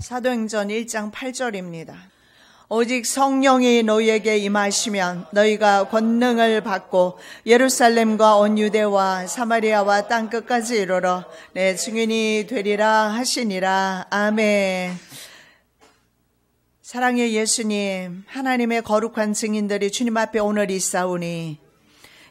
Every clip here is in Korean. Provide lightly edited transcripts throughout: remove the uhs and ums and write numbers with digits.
사도행전 1장 8절입니다. 오직 성령이 너희에게 임하시면 너희가 권능을 받고 예루살렘과 온 유대와 사마리아와 땅끝까지 이르러 내 증인이 되리라 하시니라. 아멘. 사랑의 예수님, 하나님의 거룩한 증인들이 주님 앞에 오늘 있사오니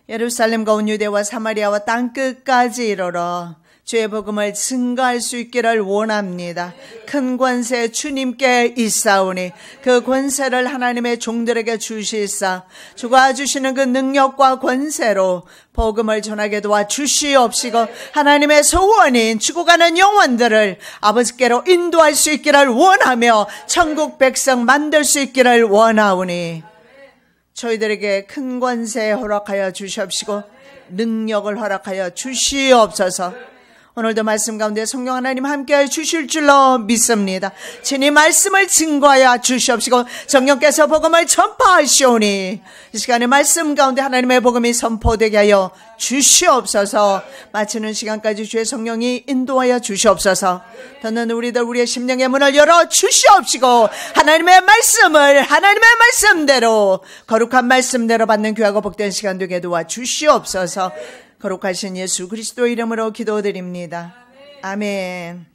예루살렘과 온 유대와 사마리아와 땅끝까지 이르러 주의 복음을 증거할 수 있기를 원합니다. 큰 권세 주님께 있사오니 그 권세를 하나님의 종들에게 주시사 주가 주시는 그 능력과 권세로 복음을 전하게 도와주시옵시고 하나님의 소원인 죽어가는 영혼들을 아버지께로 인도할 수 있기를 원하며 천국 백성 만들 수 있기를 원하오니 저희들에게 큰 권세 허락하여 주시옵시고 능력을 허락하여 주시옵소서. 오늘도 말씀 가운데 성령 하나님 함께하여 주실 줄로 믿습니다. 주님 말씀을 증거하여 주시옵시고 성령께서 복음을 전파하시오니 이 시간에 말씀 가운데 하나님의 복음이 선포되게 하여 주시옵소서. 마치는 시간까지 주의 성령이 인도하여 주시옵소서. 더는 우리들 우리의 심령의 문을 열어 주시옵시고 하나님의 말씀을 하나님의 말씀대로 거룩한 말씀대로 받는 귀하고 복된 시간 되게 도와 주시옵소서. 거룩하신 예수 그리스도 이름으로 기도드립니다. 아멘.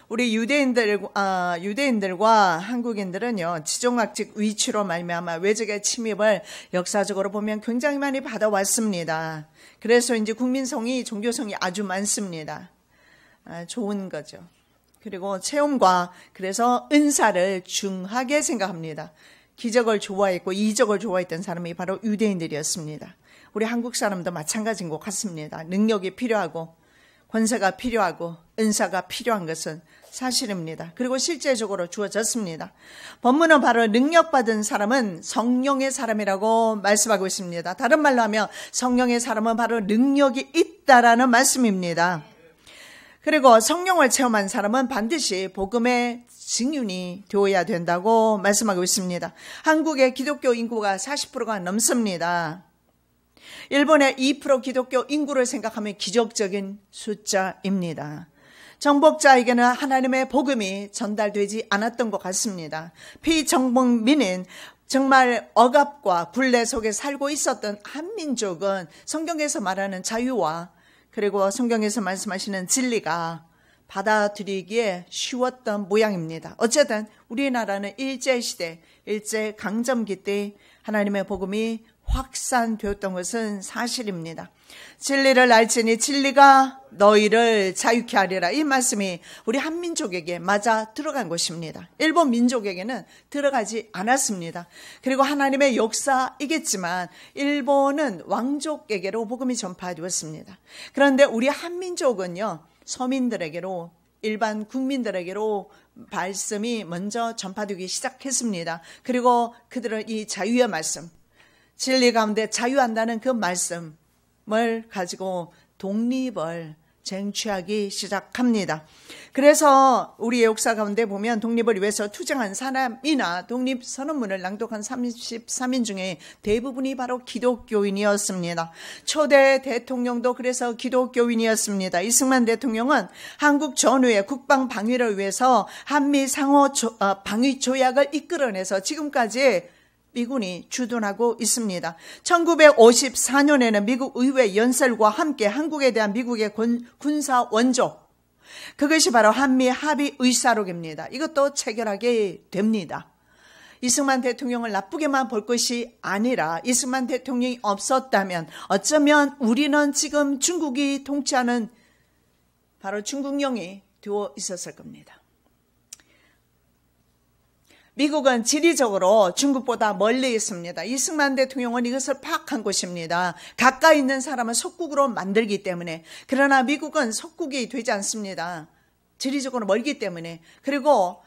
우리 유대인들과 한국인들은요, 지정학적 위치로 말미암아 외적의 침입을 역사적으로 보면 굉장히 많이 받아왔습니다. 그래서 이제 국민성이, 종교성이 아주 많습니다. 좋은 거죠. 그리고 체험과 그래서 은사를 중하게 생각합니다. 기적을 좋아했고 이적을 좋아했던 사람이 바로 유대인들이었습니다. 우리 한국 사람도 마찬가지인 것 같습니다. 능력이 필요하고 권세가 필요하고 은사가 필요한 것은 사실입니다. 그리고 실제적으로 주어졌습니다. 본문은 바로 능력받은 사람은 성령의 사람이라고 말씀하고 있습니다. 다른 말로 하면 성령의 사람은 바로 능력이 있다라는 말씀입니다. 그리고 성령을 체험한 사람은 반드시 복음의 증인이 되어야 된다고 말씀하고 있습니다. 한국의 기독교 인구가 40%가 넘습니다. 일본의 2% 기독교 인구를 생각하면 기적적인 숫자입니다. 정복자에게는 하나님의 복음이 전달되지 않았던 것 같습니다. 피정복민인 정말 억압과 굴레 속에 살고 있었던 한민족은 성경에서 말하는 자유와 그리고 성경에서 말씀하시는 진리가 받아들이기에 쉬웠던 모양입니다. 어쨌든 우리나라는 일제시대, 일제강점기 때 하나님의 복음이 확산되었던 것은 사실입니다. 진리를 알지니 진리가 너희를 자유케 하리라. 이 말씀이 우리 한민족에게 맞아 들어간 것입니다. 일본 민족에게는 들어가지 않았습니다. 그리고 하나님의 역사이겠지만 일본은 왕족에게로 복음이 전파되었습니다. 그런데 우리 한민족은요, 서민들에게로 일반 국민들에게로 말씀이 먼저 전파되기 시작했습니다. 그리고 그들은 이 자유의 말씀, 진리 가운데 자유한다는 그 말씀을 가지고 독립을 쟁취하기 시작합니다. 그래서 우리의 역사 가운데 보면 독립을 위해서 투쟁한 사람이나 독립선언문을 낭독한 33인 중에 대부분이 바로 기독교인이었습니다. 초대 대통령도 그래서 기독교인이었습니다. 이승만 대통령은 한국 전후의 국방 방위를 위해서 한미 상호 방위 조약을 이끌어내서 지금까지 미군이 주둔하고 있습니다. 1954년에는 미국 의회 연설과 함께 한국에 대한 미국의 군사 원조, 그것이 바로 한미 합의 의사록입니다. 이것도 체결하게 됩니다. 이승만 대통령을 나쁘게만 볼 것이 아니라 이승만 대통령이 없었다면 어쩌면 우리는 지금 중국이 통치하는 바로 중국령이 되어 있었을 겁니다. 미국은 지리적으로 중국보다 멀리 있습니다. 이승만 대통령은 이것을 파악한 것입니다. 가까이 있는 사람은 속국으로 만들기 때문에. 그러나 미국은 속국이 되지 않습니다. 지리적으로 멀기 때문에. 그리고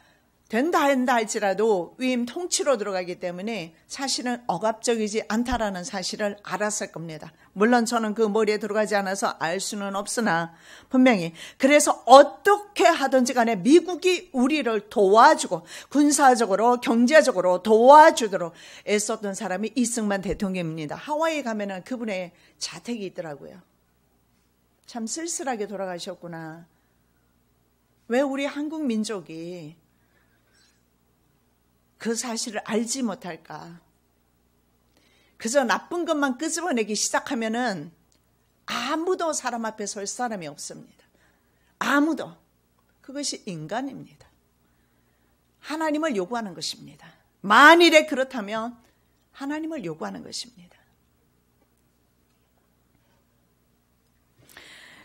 된다 할지라도 위임 통치로 들어가기 때문에 사실은 억압적이지 않다라는 사실을 알았을 겁니다. 물론 저는 그 머리에 들어가지 않아서 알 수는 없으나 분명히 그래서 어떻게 하든지 간에 미국이 우리를 도와주고 군사적으로 경제적으로 도와주도록 애썼던 사람이 이승만 대통령입니다. 하와이에 가면은 그분의 자택이 있더라고요. 참 쓸쓸하게 돌아가셨구나. 왜 우리 한국 민족이 그 사실을 알지 못할까? 그저 나쁜 것만 끄집어내기 시작하면은 아무도 사람 앞에 설 사람이 없습니다. 아무도. 그것이 인간입니다. 하나님을 요구하는 것입니다. 만일에 그렇다면 하나님을 요구하는 것입니다.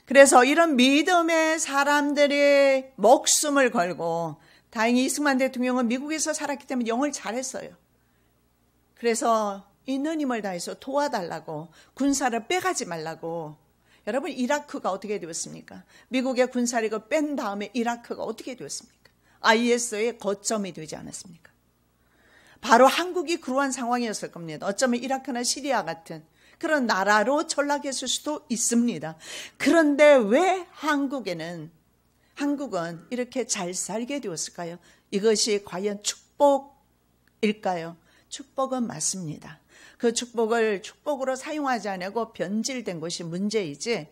그래서 이런 믿음의 사람들의 목숨을 걸고, 다행히 이승만 대통령은 미국에서 살았기 때문에 영어를 잘했어요. 그래서 있는 힘을 다해서 도와달라고, 군사를 빼가지 말라고. 여러분, 이라크가 어떻게 되었습니까? 미국의 군사력을 뺀 다음에 이라크가 어떻게 되었습니까? IS의 거점이 되지 않았습니까? 바로 한국이 그러한 상황이었을 겁니다. 어쩌면 이라크나 시리아 같은 그런 나라로 전락했을 수도 있습니다. 그런데 왜 한국은 이렇게 잘 살게 되었을까요? 이것이 과연 축복일까요? 축복은 맞습니다. 그 축복을 축복으로 사용하지 않고 변질된 것이 문제이지,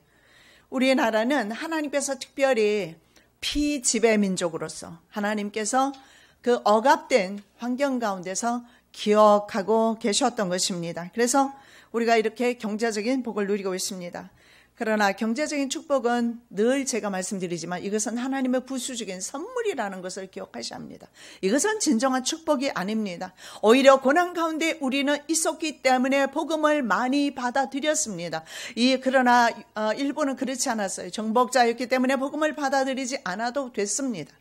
우리나라는 하나님께서 특별히 피지배 민족으로서 하나님께서 그 억압된 환경 가운데서 기억하고 계셨던 것입니다. 그래서 우리가 이렇게 경제적인 복을 누리고 있습니다. 그러나 경제적인 축복은 늘 제가 말씀드리지만 이것은 하나님의 부수적인 선물이라는 것을 기억하셔야 합니다. 이것은 진정한 축복이 아닙니다. 오히려 고난 가운데 우리는 있었기 때문에 복음을 많이 받아들였습니다. 그러나 일본은 그렇지 않았어요. 정복자였기 때문에 복음을 받아들이지 않아도 됐습니다.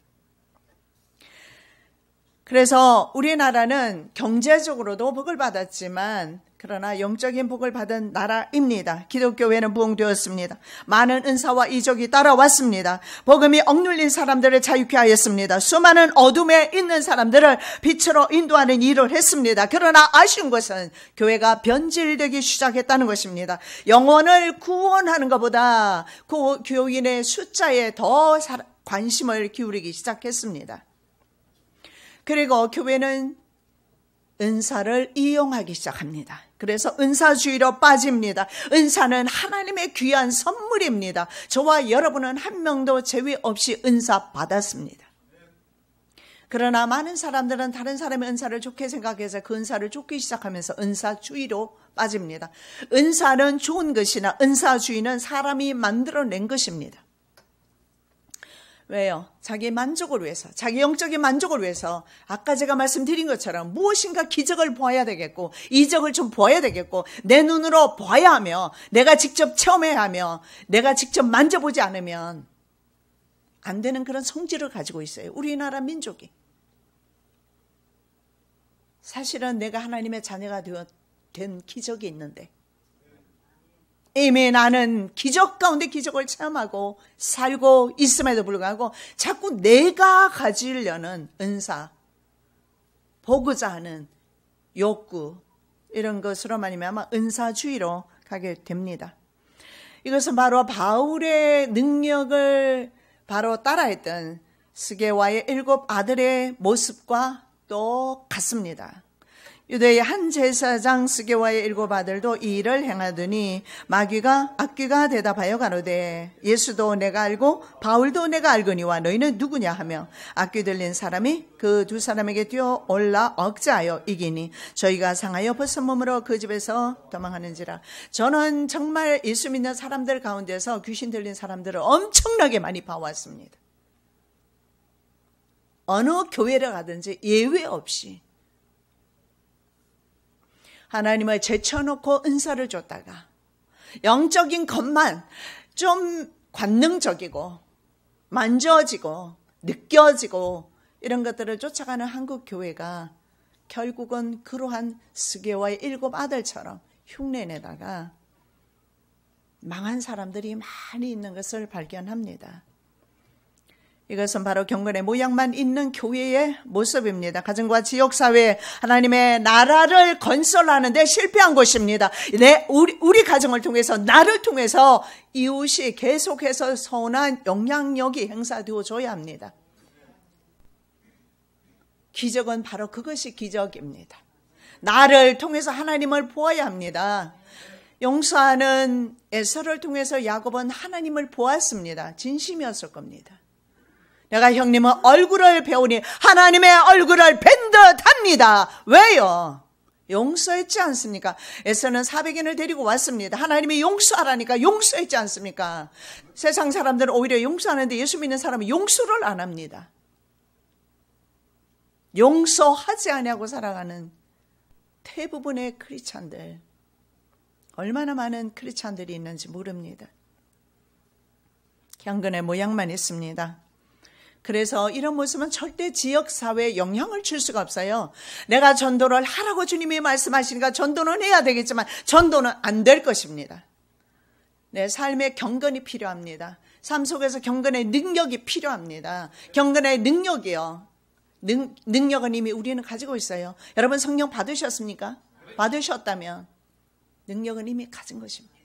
그래서 우리나라는 경제적으로도 복을 받았지만 그러나 영적인 복을 받은 나라입니다. 기독교회는 부흥되었습니다. 많은 은사와 이적이 따라왔습니다. 복음이 억눌린 사람들을 자유케 하였습니다. 수많은 어둠에 있는 사람들을 빛으로 인도하는 일을 했습니다. 그러나 아쉬운 것은 교회가 변질되기 시작했다는 것입니다. 영혼을 구원하는 것보다 그 교인의 숫자에 더 관심을 기울이기 시작했습니다. 그리고 교회는 은사를 이용하기 시작합니다. 그래서 은사주의로 빠집니다. 은사는 하나님의 귀한 선물입니다. 저와 여러분은 한 명도 제외 없이 은사 받았습니다. 그러나 많은 사람들은 다른 사람의 은사를 좋게 생각해서 그 은사를 쫓기 시작하면서 은사주의로 빠집니다. 은사는 좋은 것이나 은사주의는 사람이 만들어낸 것입니다. 왜요? 자기 만족을 위해서, 자기 영적인 만족을 위해서 아까 제가 말씀드린 것처럼 무엇인가 기적을 보아야 되겠고 이적을 좀 보아야 되겠고 내 눈으로 봐야 하며 내가 직접 체험해야 하며 내가 직접 만져보지 않으면 안 되는 그런 성질을 가지고 있어요. 우리나라 민족이. 사실은 내가 하나님의 자녀가 된 기적이 있는데 이미 나는 기적 가운데 기적을 체험하고 살고 있음에도 불구하고 자꾸 내가 가지려는 은사, 보고자 하는 욕구 이런 것으로 말미암아 은사주의로 가게 됩니다. 이것은 바로 바울의 능력을 바로 따라했던 스게와의 7 아들의 모습과 똑같습니다. 유대의 한 제사장 스게와의 7 아들도 이 일을 행하더니 마귀가 악귀가 대답하여 가로되 예수도 내가 알고 바울도 내가 알거니와 너희는 누구냐 하며 악귀 들린 사람이 그 2 사람에게 뛰어 올라 억제하여 이기니 저희가 상하여 벗은 몸으로 그 집에서 도망하는지라. 저는 정말 예수 믿는 사람들 가운데서 귀신 들린 사람들을 엄청나게 많이 봐왔습니다. 어느 교회를 가든지 예외 없이 하나님을 제쳐놓고 은사를 줬다가 영적인 것만 좀 관능적이고 만져지고 느껴지고 이런 것들을 쫓아가는 한국 교회가 결국은 그러한 스게와의 7 아들처럼 흉내내다가 망한 사람들이 많이 있는 것을 발견합니다. 이것은 바로 경건의 모양만 있는 교회의 모습입니다. 가정과 지역사회 하나님의 나라를 건설하는 데 실패한 것입니다. 우리 가정을 통해서 나를 통해서 이웃이 계속해서 선한 영향력이 행사되어줘야 합니다. 기적은 바로 그것이 기적입니다. 나를 통해서 하나님을 보아야 합니다. 용서하는 에서를 통해서 야곱은 하나님을 보았습니다. 진심이었을 겁니다. 내가 형님의 얼굴을 배우니 하나님의 얼굴을 뵌 듯합니다. 왜요? 용서했지 않습니까? 에서는 400인을 데리고 왔습니다. 하나님이 용서하라니까 용서했지 않습니까? 세상 사람들은 오히려 용서하는데 예수 믿는 사람은 용서를 안 합니다. 용서하지 않냐고 살아가는 대부분의 크리스찬들, 얼마나 많은 크리스찬들이 있는지 모릅니다. 경건의 모양만 있습니다. 그래서 이런 모습은 절대 지역사회에 영향을 줄 수가 없어요. 내가 전도를 하라고 주님이 말씀하시니까 전도는 해야 되겠지만 전도는 안 될 것입니다. 내 삶에 경건이 필요합니다. 삶 속에서 경건의 능력이 필요합니다. 경건의 능력이요. 능력은 이미 우리는 가지고 있어요. 여러분 성령 받으셨습니까? 받으셨다면 능력은 이미 가진 것입니다.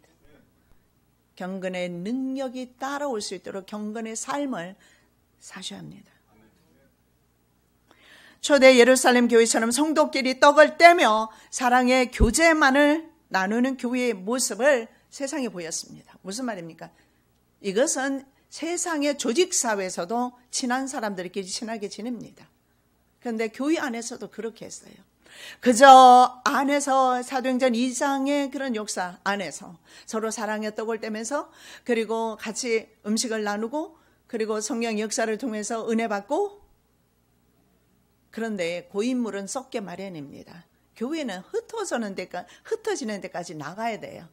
경건의 능력이 따라올 수 있도록 경건의 삶을 사셔야 합니다. 초대 예루살렘 교회처럼 성도끼리 떡을 떼며 사랑의 교제만을 나누는 교회의 모습을 세상에 보였습니다. 무슨 말입니까? 이것은 세상의 조직사회에서도 친한 사람들끼리 친하게 지냅니다. 그런데 교회 안에서도 그렇게 했어요. 그저 안에서 사도행전 2장의 그런 역사 안에서 서로 사랑의 떡을 떼면서 그리고 같이 음식을 나누고 그리고 성령 역사를 통해서 은혜 받고, 그런데 고인물은 썩게 마련입니다. 교회는 흩어지는 데까지 나가야 돼요.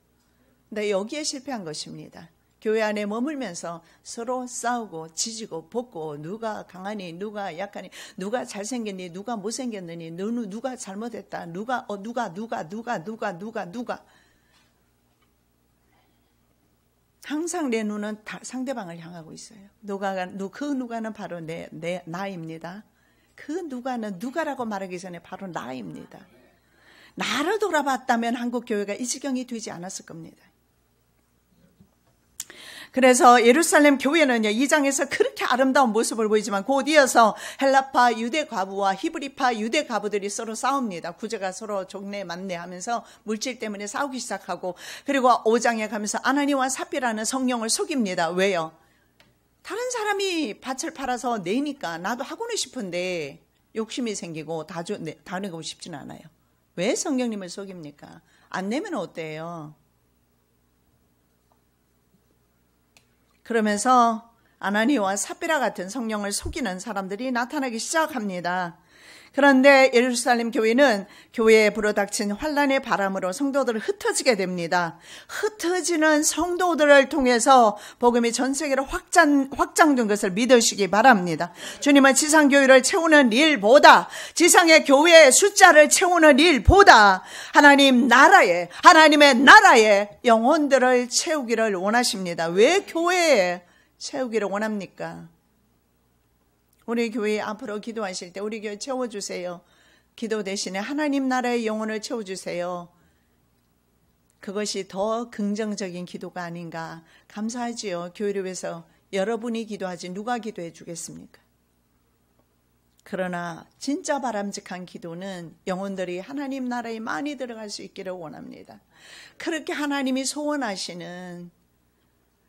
근데 여기에 실패한 것입니다. 교회 안에 머물면서 서로 싸우고 지지고 볶고, 누가 강하니 누가 약하니, 누가 잘생겼니 누가 못생겼느니, 누가 잘못했다, 누가 항상 내 눈은 상대방을 향하고 있어요. 그 누가는 바로 나입니다. 그 누가는 누가라고 말하기 전에 바로 나입니다. 나를 돌아봤다면 한국 교회가 이 지경이 되지 않았을 겁니다. 그래서 예루살렘 교회는요, 2장에서 그렇게 아름다운 모습을 보이지만 곧 이어서 헬라파 유대 과부와 히브리파 유대 과부들이 서로 싸웁니다. 구제가 서로 종래 맞네 하면서 물질 때문에 싸우기 시작하고, 그리고 5장에 가면서 아나니와 삽비라는 성령을 속입니다. 왜요? 다른 사람이 밭을 팔아서 내니까 나도 하고는 싶은데 욕심이 생기고 다 내고 싶지는 않아요. 왜 성령님을 속입니까? 안 내면 어때요? 그러면서 아나니와 삽비라 같은 성령을 속이는 사람들이 나타나기 시작합니다. 그런데 예루살렘 교회는 교회에 불어닥친 환란의 바람으로 성도들을 흩어지게 됩니다. 흩어지는 성도들을 통해서 복음이 전 세계로 확장된 것을 믿으시기 바랍니다. 주님은 지상교회를 채우는 일보다, 지상의 교회의 숫자를 채우는 일보다 하나님의 나라에 영혼들을 채우기를 원하십니다. 왜 교회에 채우기를 원합니까? 우리 교회 앞으로 기도하실 때 우리 교회 채워주세요. 기도 대신에 하나님 나라의 영혼을 채워주세요. 그것이 더 긍정적인 기도가 아닌가. 감사하지요. 교회를 위해서 여러분이 기도하지 누가 기도해 주겠습니까? 그러나 진짜 바람직한 기도는 영혼들이 하나님 나라에 많이 들어갈 수 있기를 원합니다. 그렇게 하나님이 소원하시는,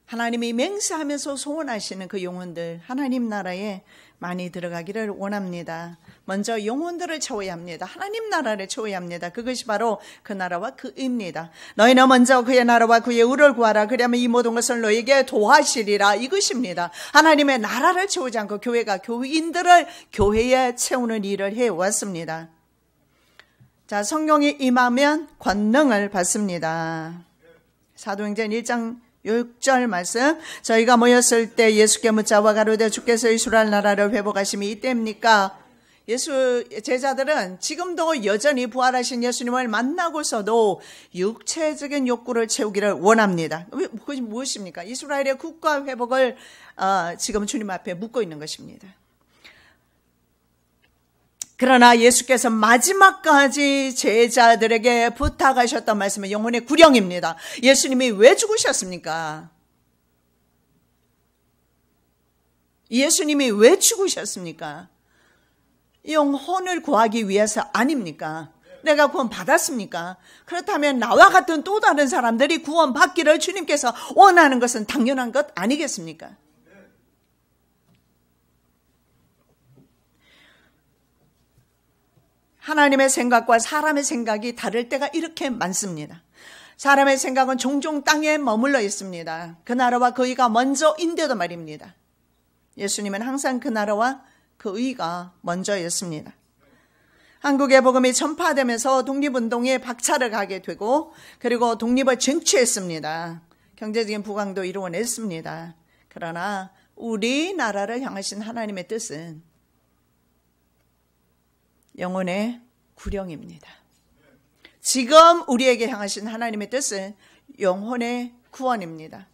하나님이 맹세하면서 소원하시는 그 영혼들, 하나님 나라에 많이 들어가기를 원합니다. 먼저 영혼들을 채워야 합니다. 하나님 나라를 채워야 합니다. 그것이 바로 그 나라와 그입니다. 너희는 먼저 그의 나라와 그의 의를 구하라. 그러면 이 모든 것을 너에게 도하시리라. 이것입니다. 하나님의 나라를 채우지 않고 교회가 교인들을 교회에 채우는 일을 해왔습니다. 자, 성령이 임하면 권능을 받습니다. 사도행전 1장 6절 말씀, 저희가 모였을 때 예수께 묻자와 가로되 주께서 이스라엘 나라를 회복하심이 이때입니까? 예수 제자들은 지금도 여전히 부활하신 예수님을 만나고서도 육체적인 욕구를 채우기를 원합니다. 그것이 무엇입니까? 이스라엘의 국가 회복을 지금 주님 앞에 묻고 있는 것입니다. 그러나 예수께서 마지막까지 제자들에게 부탁하셨던 말씀은 영혼의 구령입니다. 예수님이 왜 죽으셨습니까? 예수님이 왜 죽으셨습니까? 영혼을 구하기 위해서 아닙니까? 내가 구원 받았습니까? 그렇다면 나와 같은 또 다른 사람들이 구원 받기를 주님께서 원하는 것은 당연한 것 아니겠습니까? 하나님의 생각과 사람의 생각이 다를 때가 이렇게 많습니다. 사람의 생각은 종종 땅에 머물러 있습니다. 그 나라와 그 의가 먼저인데도 말입니다. 예수님은 항상 그 나라와 그 의가 먼저였습니다. 한국의 복음이 전파되면서 독립운동에 박차를 가게 되고 그리고 독립을 쟁취했습니다. 경제적인 부강도 이루어냈습니다. 그러나 우리나라를 향하신 하나님의 뜻은 영혼의 구령입니다. 지금 우리에게 향하신 하나님의 뜻은 영혼의 구원입니다.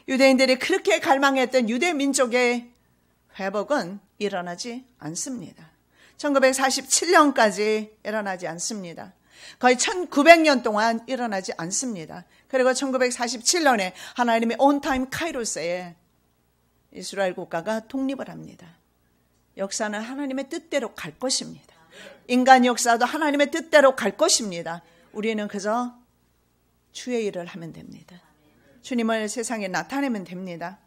유대인들이 그렇게 갈망했던 유대 민족의 회복은 일어나지 않습니다. 1947년까지 일어나지 않습니다. 거의 1900년 동안 일어나지 않습니다. 그리고 1947년에 하나님의 온타임 카이로스에 이스라엘 국가가 독립을 합니다. 역사는 하나님의 뜻대로 갈 것입니다. 인간 역사도 하나님의 뜻대로 갈 것입니다. 우리는 그저 주의 일을 하면 됩니다. 주님을 세상에 나타내면 됩니다.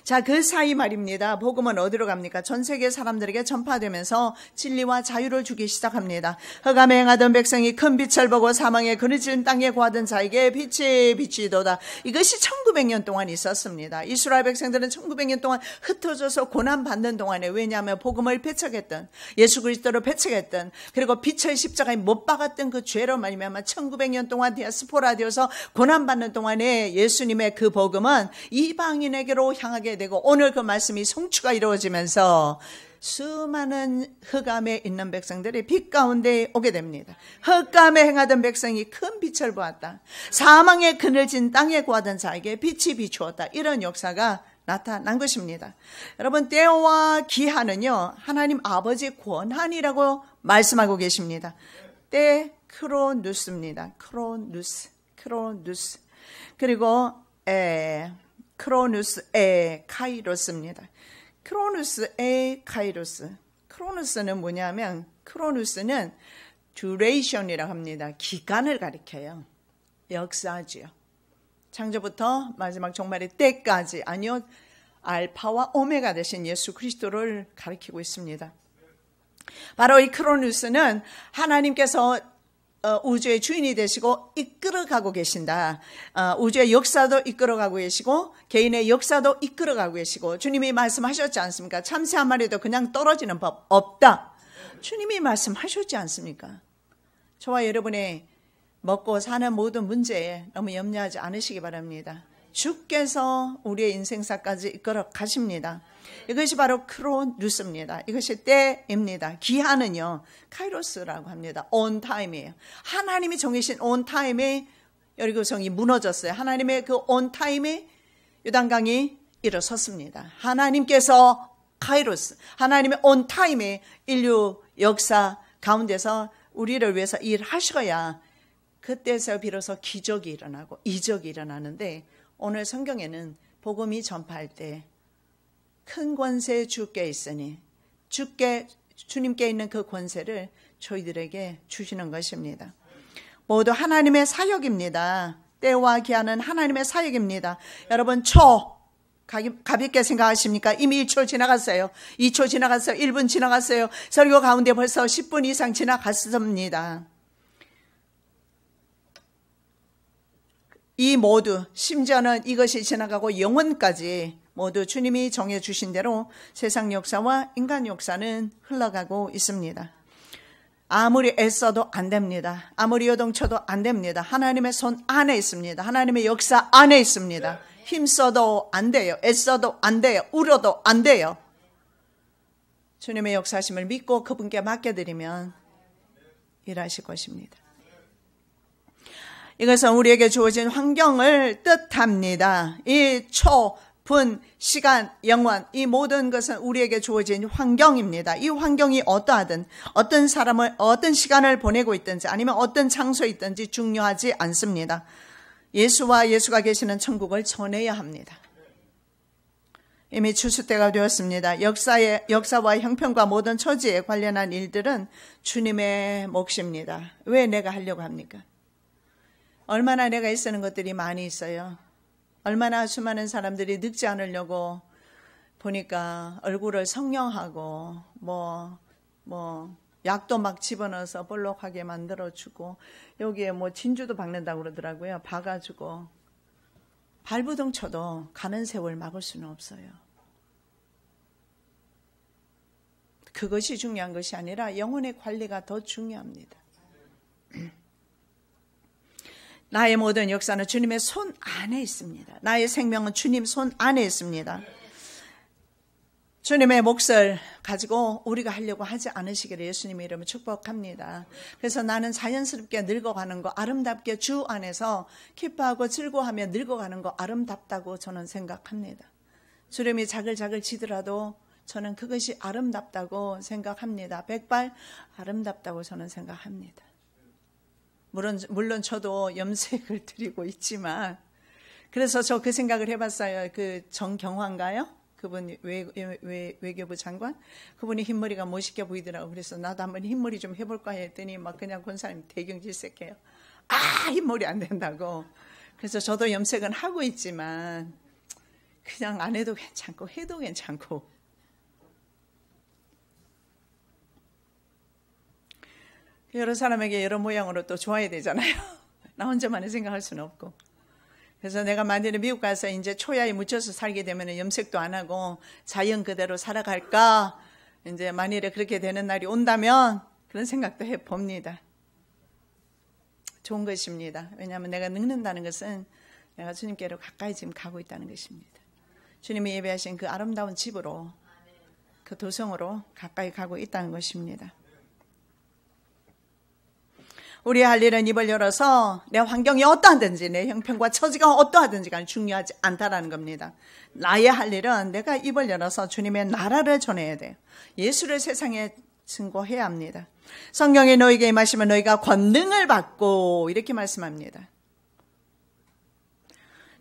자, 그 사이 말입니다. 복음은 어디로 갑니까? 전 세계 사람들에게 전파되면서 진리와 자유를 주기 시작합니다. 흑암에 행하던 백성이 큰 빛을 보고 사망에 그늘진 땅에 구하던 자에게 빛이 비치도다. 이것이 1900년 동안 있었습니다. 이스라엘 백성들은 1900년 동안 흩어져서 고난받는 동안에, 왜냐하면 복음을 배척했던, 예수 그리스도를 배척했던, 그리고 빛의 십자가에 못 박았던 그 죄로 말미암아 1900년 동안 디아스포라 되어서 고난받는 동안에 예수님의 그 복음은 이방인에게로 향하게 되고, 오늘 그 말씀이 성취가 이루어지면서 수많은 흑암에 있는 백성들이 빛 가운데 오게 됩니다. 흑암에 행하던 백성이 큰 빛을 보았다. 사망의 그늘진 땅에 구하던 자에게 빛이 비추었다. 이런 역사가 나타난 것입니다. 여러분, 때와 기한은요, 하나님 아버지 권한이라고 말씀하고 계십니다. 때 크로누스입니다. 크로누스. 그리고 크로누스 카이로스입니다. 크로누스 카이로스. 크로누스는 뭐냐면, 크로누스는 duration이라고 합니다. 기간을 가리켜요. 역사지요. 창조부터 마지막 종말의 때까지, 아니요, 알파와 오메가 되신 예수 그리스도를 가리키고 있습니다. 바로 이 크로누스는 하나님께서 우주의 주인이 되시고 이끌어가고 계신다. 우주의 역사도 이끌어가고 계시고 개인의 역사도 이끌어가고 계시고, 주님이 말씀하셨지 않습니까? 참새 한 마리도 그냥 떨어지는 법 없다. 주님이 말씀하셨지 않습니까? 저와 여러분의 먹고 사는 모든 문제에 너무 염려하지 않으시기 바랍니다. 주께서 우리의 인생사까지 이끌어 가십니다. 이것이 바로 크로누스입니다. 이것이 때입니다. 기한은요, 카이로스라고 합니다. on time이에요. 하나님이 정해신 on time에 여리고성이 무너졌어요. 하나님의 그 on time에 요단강이 일어섰습니다. 하나님께서 카이로스, 하나님의 on time에 인류 역사 가운데서 우리를 위해서 일하셔야 그때서 비로소 기적이 일어나고 이적이 일어나는데, 오늘 성경에는 복음이 전파할 때 큰 권세 주께 있으니 주님께 있는 그 권세를 저희들에게 주시는 것입니다. 모두 하나님의 사역입니다. 때와 기한은 하나님의 사역입니다. 여러분, 가볍게 생각하십니까? 이미 1초 지나갔어요. 2초 지나갔어요. 1분 지나갔어요. 설교 가운데 벌써 10분 이상 지나갔습니다. 이 모두, 심지어는 이것이 지나가고 영원까지 모두 주님이 정해주신 대로 세상 역사와 인간 역사는 흘러가고 있습니다. 아무리 애써도 안 됩니다. 아무리 요동쳐도 안 됩니다. 하나님의 손 안에 있습니다. 하나님의 역사 안에 있습니다. 힘써도 안 돼요. 애써도 안 돼요. 울어도 안 돼요. 주님의 역사심을 믿고 그분께 맡겨드리면 일하실 것입니다. 이것은 우리에게 주어진 환경을 뜻합니다. 이 초, 분, 시간, 영원, 이 모든 것은 우리에게 주어진 환경입니다. 이 환경이 어떠하든, 어떤 사람을, 어떤 시간을 보내고 있든지, 아니면 어떤 장소에 있든지 중요하지 않습니다. 예수와 예수가 계시는 천국을 전해야 합니다. 이미 추수 때가 되었습니다. 역사와 형편과 모든 처지에 관련한 일들은 주님의 몫입니다. 왜 내가 하려고 합니까? 얼마나 내가 애쓰는 것들이 많이 있어요. 얼마나 수많은 사람들이 늙지 않으려고 보니까 얼굴을 성형하고 뭐 뭐 약도 막 집어넣어서 볼록하게 만들어주고 여기에 뭐 진주도 박는다고 그러더라고요. 박아주고 발부둥 쳐도 가는 세월 막을 수는 없어요. 그것이 중요한 것이 아니라 영혼의 관리가 더 중요합니다. 나의 모든 역사는 주님의 손 안에 있습니다. 나의 생명은 주님 손 안에 있습니다. 주님의 몫을 가지고 우리가 하려고 하지 않으시기를 예수님의 이름으로 축복합니다. 그래서 나는 자연스럽게 늙어가는 거, 아름답게 주 안에서 기뻐하고 즐거워하며 늙어가는 거 아름답다고 저는 생각합니다. 주름이 자글자글 지더라도 저는 그것이 아름답다고 생각합니다. 백발 아름답다고 저는 생각합니다. 물론 저도 염색을 드리고 있지만, 그래서 저 그 생각을 해봤어요. 그 정경화인가요? 그분 외교부 장관? 그분이 흰머리가 멋있게 보이더라고요. 그래서 나도 한번 흰머리 좀 해볼까 했더니 막 그냥 권사님 대경질색해요. 흰머리 안 된다고. 그래서 저도 염색은 하고 있지만 그냥 안 해도 괜찮고 해도 괜찮고. 여러 사람에게 여러 모양으로 또 좋아야 되잖아요. 나 혼자만의 생각할 수는 없고. 그래서 내가 만일에 미국 가서 이제 초야에 묻혀서 살게 되면 염색도 안 하고 자연 그대로 살아갈까? 이제 만일에 그렇게 되는 날이 온다면 그런 생각도 해봅니다. 좋은 것입니다. 왜냐하면 내가 늙는다는 것은 내가 주님께로 가까이 지금 가고 있다는 것입니다. 주님이 예배하신 그 아름다운 집으로, 그 도성으로 가까이 가고 있다는 것입니다. 우리의 할 일은 입을 열어서 내 환경이 어떠하든지 내 형편과 처지가 어떠하든지 간에 중요하지 않다라는 겁니다. 나의 할 일은 내가 입을 열어서 주님의 나라를 전해야 돼요. 예수를 세상에 증거해야 합니다. 성경에 너희에게 임하시면 너희가 권능을 받고 이렇게 말씀합니다.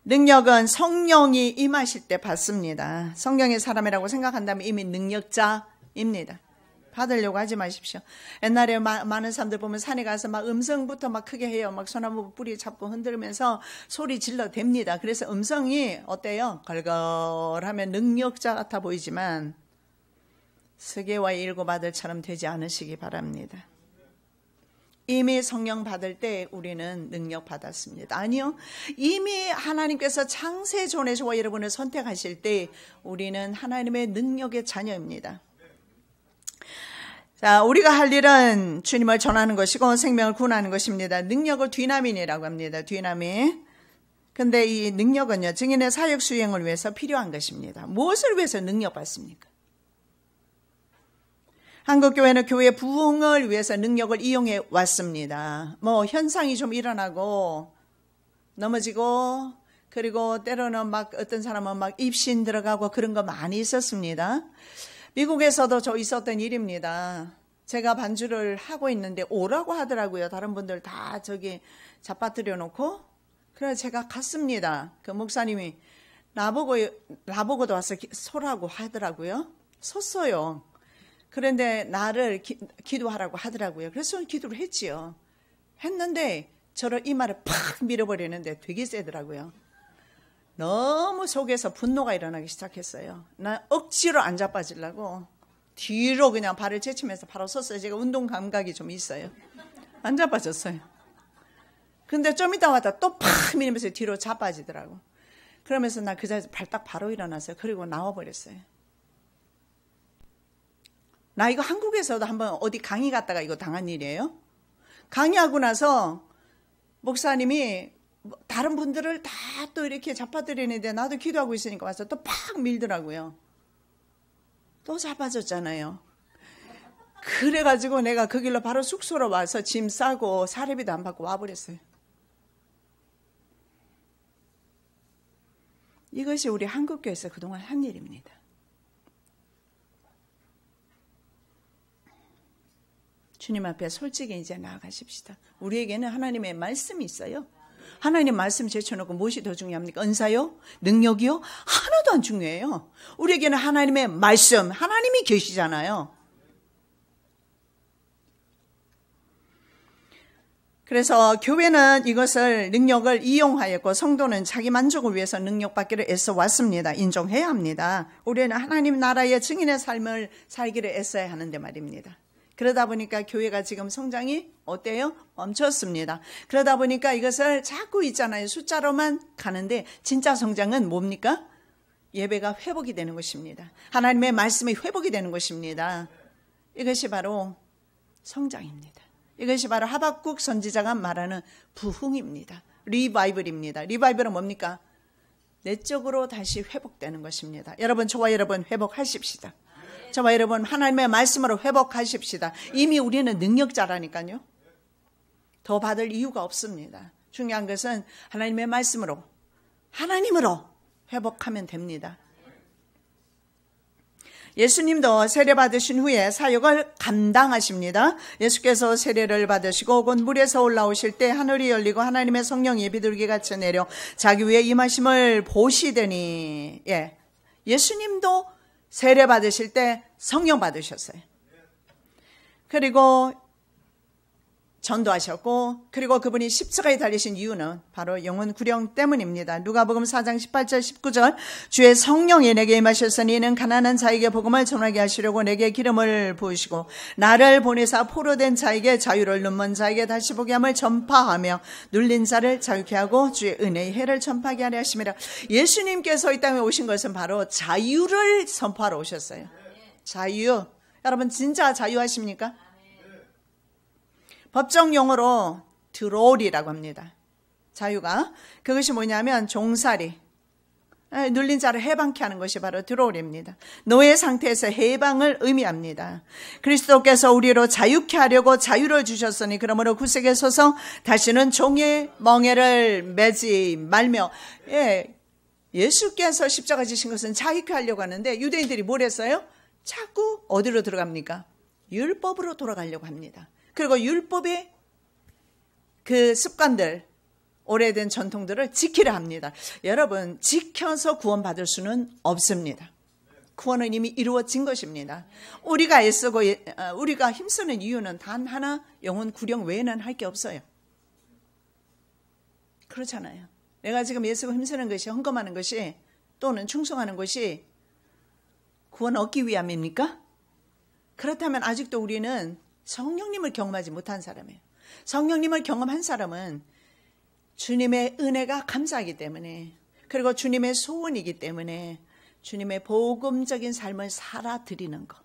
능력은 성령이 임하실 때 받습니다. 성령의 사람이라고 생각한다면 이미 능력자입니다. 받으려고 하지 마십시오. 옛날에 많은 사람들 보면 산에 가서 막 음성부터 막 크게 해요. 막 소나무 뿌리 잡고 흔들면서 소리 질러 댑니다. 그래서 음성이 어때요? 걸걸하면 능력자 같아 보이지만 스게와의 일곱 아들처럼 되지 않으시기 바랍니다. 이미 성령 받을 때 우리는 능력 받았습니다. 아니요. 이미 하나님께서 창세전에 저와 여러분을 선택하실 때 우리는 하나님의 능력의 자녀입니다. 자, 우리가 할 일은 주님을 전하는 것이고 생명을 구원하는 것입니다. 능력을 뒤나민이라고 합니다. 뒤나민. 근데 이 능력은요, 증인의 사역 수행을 위해서 필요한 것입니다. 무엇을 위해서 능력 받습니까? 한국교회는 교회 부흥을 위해서 능력을 이용해 왔습니다. 뭐 현상이 좀 일어나고 넘어지고, 그리고 때로는 막 어떤 사람은 막 입신 들어가고 그런 거 많이 있었습니다. 미국에서도 저 있었던 일입니다. 제가 반주를 하고 있는데 오라고 하더라고요. 다른 분들 다 저기 잡아뜨려 놓고. 그래서 제가 갔습니다. 그 목사님이 나보고도 와서 서라고 하더라고요. 섰어요. 그런데 나를 기도하라고 하더라고요. 그래서 기도를 했지요. 했는데 저를 이마를 팍 밀어버리는데 되게 세더라고요. 너무 속에서 분노가 일어나기 시작했어요. 나 억지로 안 자빠지려고 뒤로 그냥 발을 제치면서 바로 섰어요. 제가 운동 감각이 좀 있어요. 안 자빠졌어요. 근데 좀 이따 왔다 또 팍 밀면서 뒤로 자빠지더라고. 그러면서 나 그 자리에서 발딱 바로 일어났어요. 그리고 나와버렸어요. 나 이거 한국에서도 한번 어디 강의 갔다가 이거 당한 일이에요. 강의하고 나서 목사님이 다른 분들을 다 또 이렇게 잡아뜨리는데 나도 기도하고 있으니까 와서 또 팍 밀더라고요. 또 잡아줬잖아요. 그래가지고 내가 그 길로 바로 숙소로 와서 짐 싸고 사례비도 안 받고 와버렸어요. 이것이 우리 한국교회에서 그동안 한 일입니다. 주님 앞에 솔직히 이제 나아가십시다. 우리에게는 하나님의 말씀이 있어요. 하나님 말씀 제쳐놓고 무엇이 더 중요합니까? 은사요? 능력이요? 하나도 안 중요해요. 우리에게는 하나님의 말씀, 하나님이 계시잖아요. 그래서 교회는 이것을 능력을 이용하였고 성도는 자기 만족을 위해서 능력받기를 애써 왔습니다. 인정해야 합니다. 우리는 하나님 나라의 증인의 삶을 살기를 애써야 하는데 말입니다. 그러다 보니까 교회가 지금 성장이 어때요? 멈췄습니다. 그러다 보니까 이것을 자꾸 있잖아요. 숫자로만 가는데 진짜 성장은 뭡니까? 예배가 회복이 되는 것입니다. 하나님의 말씀이 회복이 되는 것입니다. 이것이 바로 성장입니다. 이것이 바로 하박국 선지자가 말하는 부흥입니다. 리바이벌입니다. 리바이벌은 뭡니까? 내적으로 다시 회복되는 것입니다. 여러분, 저와 여러분 회복하십시다. 저와 여러분 하나님의 말씀으로 회복하십시다. 이미 우리는 능력자라니까요. 더 받을 이유가 없습니다. 중요한 것은 하나님의 말씀으로, 하나님으로 회복하면 됩니다. 예수님도 세례 받으신 후에 사역을 감당하십니다. 예수께서 세례를 받으시고 곧 물에서 올라오실 때 하늘이 열리고 하나님의 성령이 비둘기같이 내려 자기 위에 임하심을 보시더니, 예수님도 세례 받으실 때 성령 받으셨어요. 그리고 전도하셨고, 그리고 그분이 십자가에 달리신 이유는 바로 영혼 구령 때문입니다. 누가복음 4장 18절 19절 주의 성령이 내게 임하셨으니 이는 가난한 자에게 복음을 전하게 하시려고 내게 기름을 부으시고 나를 보내사 포로된 자에게 자유를 눈먼 자에게 다시 보게 함을 전파하며 눌린 자를 자유케 하고 주의 은혜의 해를 전파하게 하려 하심이라. 예수님께서 이 땅에 오신 것은 바로 자유를 선포하러 오셨어요. 자유. 여러분 진짜 자유하십니까? 법정 용어로 드롤이라고 합니다. 자유가. 그것이 뭐냐면 종살이, 눌린 자를 해방케 하는 것이 바로 드롤입니다. 노예 상태에서 해방을 의미합니다. 그리스도께서 우리로 자유케 하려고 자유를 주셨으니 그러므로 구색에 서서 다시는 종의 멍에를 매지 말며. 예수께서 십자가 지신 것은 자유케 하려고 하는데 유대인들이 뭘 했어요? 자꾸 어디로 들어갑니까? 율법으로 돌아가려고 합니다. 그리고 율법의 그 습관들, 오래된 전통들을 지키려 합니다. 여러분, 지켜서 구원받을 수는 없습니다. 구원은 이미 이루어진 것입니다. 우리가 애쓰고 우리가 힘쓰는 이유는 단 하나, 영혼 구령 외에는 할 게 없어요. 그렇잖아요. 내가 지금 애쓰고 힘쓰는 것이, 헌금하는 것이, 또는 충성하는 것이 구원 얻기 위함입니까? 그렇다면 아직도 우리는 성령님을 경험하지 못한 사람이에요. 성령님을 경험한 사람은 주님의 은혜가 감사하기 때문에, 그리고 주님의 소원이기 때문에 주님의 복음적인 삶을 살아드리는 것.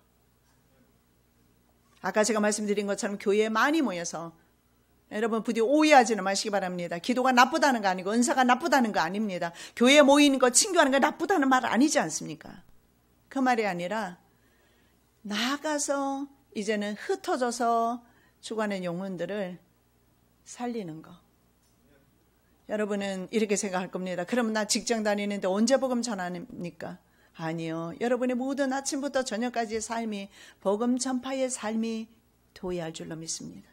아까 제가 말씀드린 것처럼 교회에 많이 모여서, 여러분 부디 오해하지는 마시기 바랍니다. 기도가 나쁘다는 거 아니고 은사가 나쁘다는 거 아닙니다. 교회에 모이는 거, 친교하는 거 나쁘다는 말 아니지 않습니까? 그 말이 아니라 나아가서 이제는 흩어져서 죽어가는 영혼들을 살리는 거. 여러분은 이렇게 생각할 겁니다. 그럼 나 직장 다니는데 언제 복음 전합니까? 아니요. 여러분의 모든 아침부터 저녁까지의 삶이 복음 전파의 삶이 도해할 줄로 믿습니다.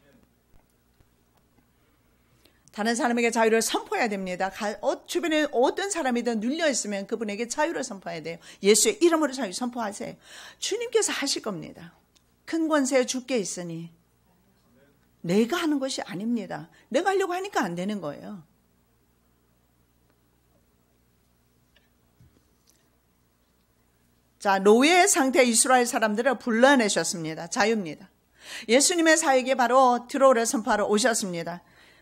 다른 사람에게 자유를 선포해야 됩니다. 주변에 어떤 사람이든 눌려있으면 그분에게 자유를 선포해야 돼요. 예수의 이름으로 자유 선포하세요. 주님께서 하실 겁니다. 큰 권세 주께 있으니 내가 하는 것이 아닙니다. 내가 하려고 하니까 안 되는 거예요. 자, 노예 상태 이스라엘 사람들을 불러내셨습니다. 자유입니다. 예수님의 사역이 바로 드롤을 선포하러 오셨습니다.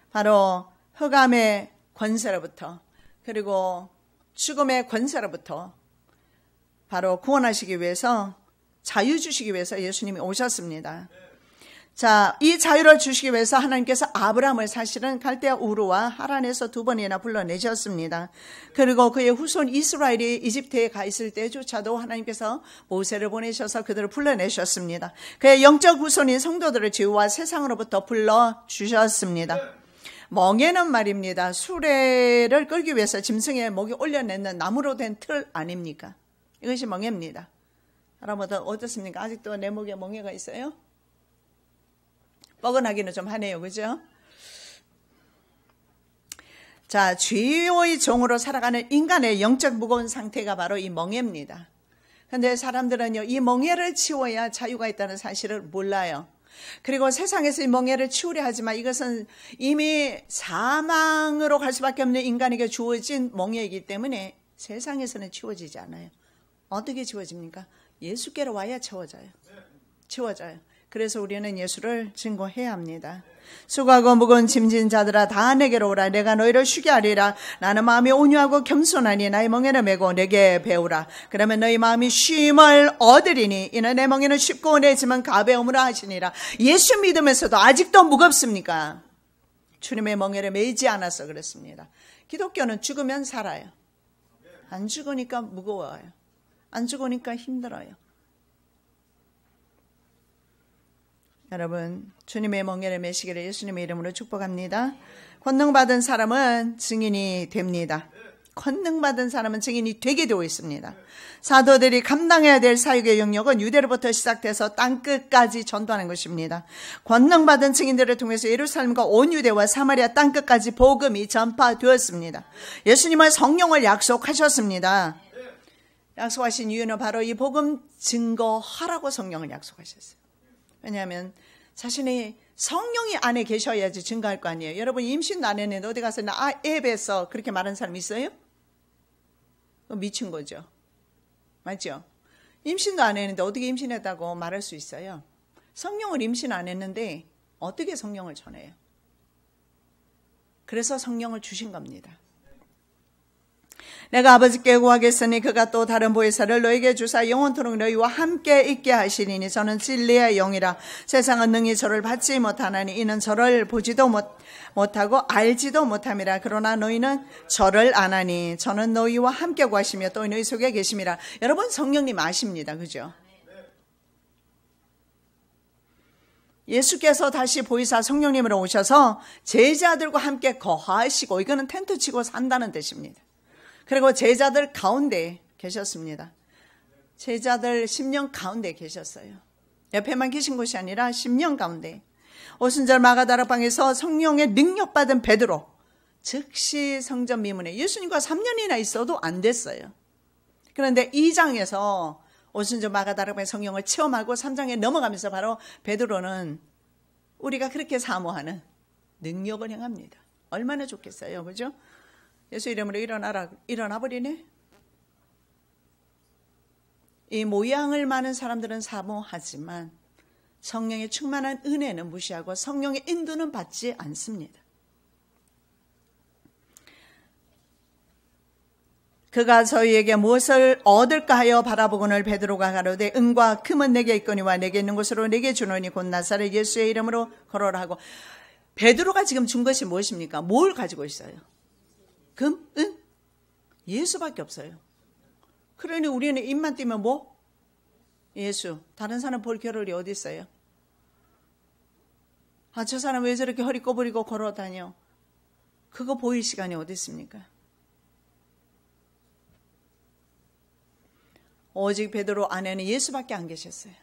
바로 흑암의 권세로부터, 그리고 죽음의 권세로부터 바로 구원하시기 위해서, 자유 주시기 위해서 예수님이 오셨습니다. 자, 이 자유를 주시기 위해서 하나님께서 아브라함을 사실은 갈대아 우르와 하란에서 2번이나 불러내셨습니다. 그리고 그의 후손 이스라엘이 이집트에 가 있을 때조차도 하나님께서 모세를 보내셔서 그들을 불러내셨습니다. 그의 영적 후손인 성도들을 지구와 세상으로부터 불러주셨습니다. 멍에는 말입니다. 수레를 끌기 위해서 짐승의 목에 올려내는 나무로 된 틀 아닙니까? 이것이 멍에입니다. 여러분 어떻습니까? 아직도 내 목에 멍에가 있어요? 뻐근하기는 좀 하네요. 그죠? 자, 죄의 종으로 살아가는 인간의 영적 무거운 상태가 바로 이 멍에입니다. 그런데 사람들은요, 이 멍에를 치워야 자유가 있다는 사실을 몰라요. 그리고 세상에서 이 멍에를 치우려 하지만 이것은 이미 사망으로 갈 수밖에 없는 인간에게 주어진 멍에이기 때문에 세상에서는 치워지지 않아요. 어떻게 치워집니까? 예수께로 와야 치워져요. 그래서 우리는 예수를 증거해야 합니다. 수고하고 무거운 짐진 자들아 다 내게로 오라. 내가 너희를 쉬게 하리라. 나는 마음이 온유하고 겸손하니 나의 멍에를 메고 내게 배우라. 그러면 너희 마음이 쉼을 얻으리니 이는 내 멍에는 쉽고 내 짐은 가벼움으로 하시니라. 예수 믿으면서도 아직도 무겁습니까? 주님의 멍에를 메이지 않아서 그렇습니다. 기독교는 죽으면 살아요. 안 죽으니까 무거워요. 안 죽으니까 힘들어요. 여러분, 주님의 멍에를 메시기를 예수님의 이름으로 축복합니다. 권능받은 사람은 증인이 됩니다. 권능받은 사람은 증인이 되게 되어 있습니다. 사도들이 감당해야 될 사역의 영역은 유대로부터 시작돼서 땅끝까지 전도하는 것입니다. 권능받은 증인들을 통해서 예루살렘과 온 유대와 사마리아 땅끝까지 복음이 전파되었습니다. 예수님은 성령을 약속하셨습니다. 약속하신 이유는 바로 이 복음 증거하라고 성령을 약속하셨어요. 왜냐하면 자신의 성령이 안에 계셔야지 증거할 거 아니에요. 여러분 임신도 안 했는데 어디 가서 나 애 뱃어 그렇게 말하는 사람 있어요? 미친 거죠. 맞죠? 임신도 안 했는데 어떻게 임신했다고 말할 수 있어요? 성령을 임신 안 했는데 어떻게 성령을 전해요? 그래서 성령을 주신 겁니다. 내가 아버지께 구하겠으니 그가 또 다른 보혜사를 너에게 주사 영원토록 너희와 함께 있게 하시리니 저는 진리의 영이라. 세상은 능히 저를 받지 못하나니 이는 저를 보지도 못하고 알지도 못함이라. 그러나 너희는 저를 아나니 저는 너희와 함께 구하시며 또 너희 속에 계심이라. 여러분 성령님 아십니다. 그죠? 예수께서 다시 보혜사 성령님으로 오셔서 제자들과 함께 거하시고, 이거는 텐트 치고 산다는 뜻입니다. 그리고 제자들 가운데 계셨습니다. 제자들 10년 가운데 계셨어요. 옆에만 계신 것이 아니라 10년 가운데. 오순절 마가다락방에서 성령의 능력받은 베드로 즉시 성전 미문에 예수님과 3년이나 있어도 안 됐어요. 그런데 2장에서 오순절 마가다락방의 성령을 체험하고 3장에 넘어가면서 바로 베드로는 우리가 그렇게 사모하는 능력을 행합니다. 얼마나 좋겠어요. 그죠? 예수 이름으로 일어나 버리네. 이 모양을 많은 사람들은 사모하지만 성령의 충만한 은혜는 무시하고 성령의 인도는 받지 않습니다. 그가 저희에게 무엇을 얻을까 하여 바라보거늘 베드로가 가로되 은과 금은 내게 있거니와 내게 있는 것으로 내게 주노니 곧 나사렛 예수의 이름으로 걸어라 하고. 베드로가 지금 준 것이 무엇입니까? 뭘 가지고 있어요? 금? 은? 예수밖에 없어요. 그러니 우리는 입만 띄면 뭐? 예수. 다른 사람 볼 겨를이 어디 있어요? 아, 저 사람 왜 저렇게 허리 꼬부리고 걸어다녀? 그거 보일 시간이 어디 있습니까? 오직 베드로 안에는 예수밖에 안 계셨어요.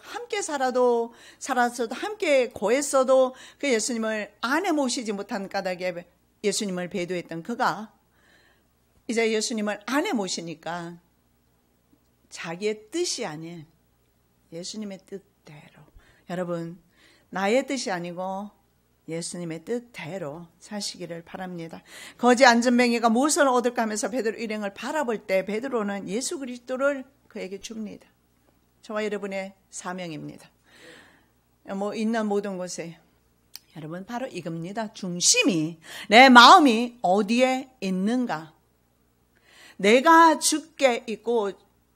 함께 살아서도 함께 고했어도 그 예수님을 안에 모시지 못한 까닭에 예수님을 배도했던 그가 이제 예수님을 안에 모시니까 자기의 뜻이 아닌 예수님의 뜻대로, 여러분 나의 뜻이 아니고 예수님의 뜻대로 사시기를 바랍니다. 거지 안전뱅이가 무엇을 얻을까 하면서 베드로 일행을 바라볼 때 베드로는 예수 그리스도를 그에게 줍니다. 저와 여러분의 사명입니다. 있는 모든 곳에 여러분 바로 이겁니다. 중심이, 내 마음이 어디에 있는가. 내가 주께 있고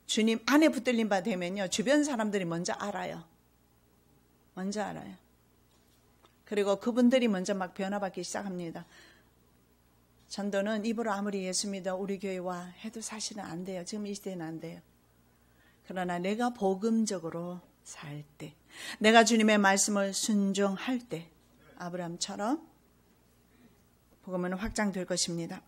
주님 안에 붙들린 바 되면요, 주변 사람들이 먼저 알아요. 그리고 그분들이 먼저 막 변화받기 시작합니다. 전도는 입으로 아무리 예수 믿어 우리 교회와 해도 사실은 안 돼요. 지금 이 시대는 안 돼요. 그러나 내가 복음적으로 살 때, 내가 주님의 말씀을 순종할 때 아브라함처럼 복음은 확장될 것입니다.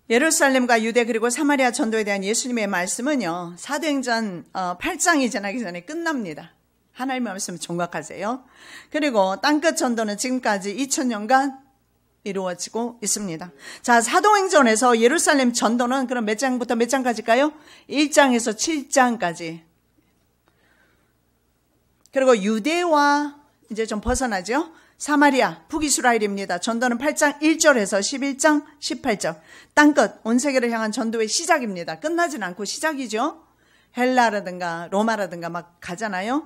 예루살렘과 유대 그리고 사마리아 전도에 대한 예수님의 말씀은요, 사도행전 8장이 지나기 전에 끝납니다. 하나님의 말씀 정확하세요. 그리고 땅끝 전도는 지금까지 2000년간 이루어지고 있습니다. 자, 사도행전에서 예루살렘 전도는 그럼 몇 장부터 몇 장까지일까요? 1장에서 7장까지. 그리고 유대와 이제 좀 벗어나죠. 사마리아, 북이스라엘입니다. 전도는 8장 1절에서 11장 18절. 땅끝, 온 세계를 향한 전도의 시작입니다. 끝나진 않고 시작이죠. 헬라라든가 로마라든가 막 가잖아요.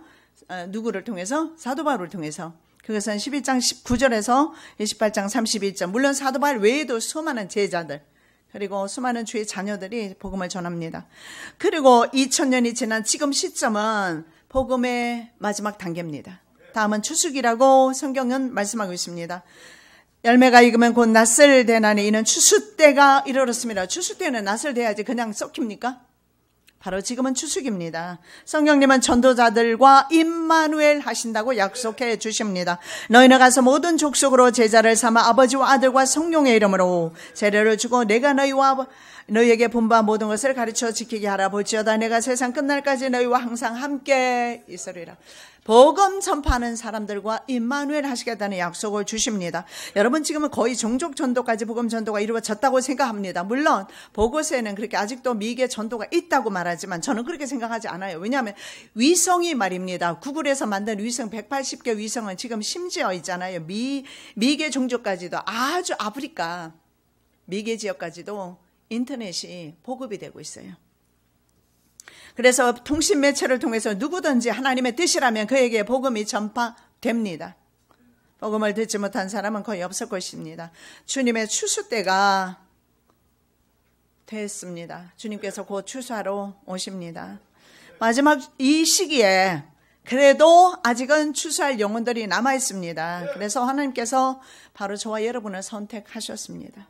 누구를 통해서? 사도 바울을 통해서. 그것은 11장 19절에서 28장 31절. 물론 사도 바울 외에도 수많은 제자들, 그리고 수많은 주의 자녀들이 복음을 전합니다. 그리고 2000년이 지난 지금 시점은 복음의 마지막 단계입니다. 다음은 추수기라고 성경은 말씀하고 있습니다. 열매가 익으면 곧 낫을 대나니 이는 추수 때가 이르렀습니다. 추수 때는 낫을 대야지 그냥 썩힙니까? 바로 지금은 추수기입니다. 성령님은 전도자들과 임마누엘 하신다고 약속해 주십니다. 너희는 가서 모든 족속으로 제자를 삼아 아버지와 아들과 성령의 이름으로 세례를 주고 내가 너희에게 분부한 모든 것을 가르쳐 지키게 하라. 볼지어다 내가 세상 끝날까지 너희와 항상 함께 있으리라. 복음 전파하는 사람들과 임마누엘 하시겠다는 약속을 주십니다. 여러분 지금은 거의 종족 전도까지 복음 전도가 이루어졌다고 생각합니다. 물론 보고서에는 그렇게 아직도 미개 전도가 있다고 말하지만 저는 그렇게 생각하지 않아요. 왜냐하면 위성이 말입니다. 구글에서 만든 위성 180개 위성은 지금 심지어 있잖아요. 미개 종족까지도 아주 아프리카 미개 지역까지도 인터넷이 보급이 되고 있어요. 그래서 통신 매체를 통해서 누구든지 하나님의 뜻이라면 그에게 복음이 전파됩니다. 복음을 듣지 못한 사람은 거의 없을 것입니다. 주님의 추수 때가 됐습니다. 주님께서 곧 추수하러 오십니다. 마지막 이 시기에 그래도 아직은 추수할 영혼들이 남아 있습니다. 그래서 하나님께서 바로 저와 여러분을 선택하셨습니다.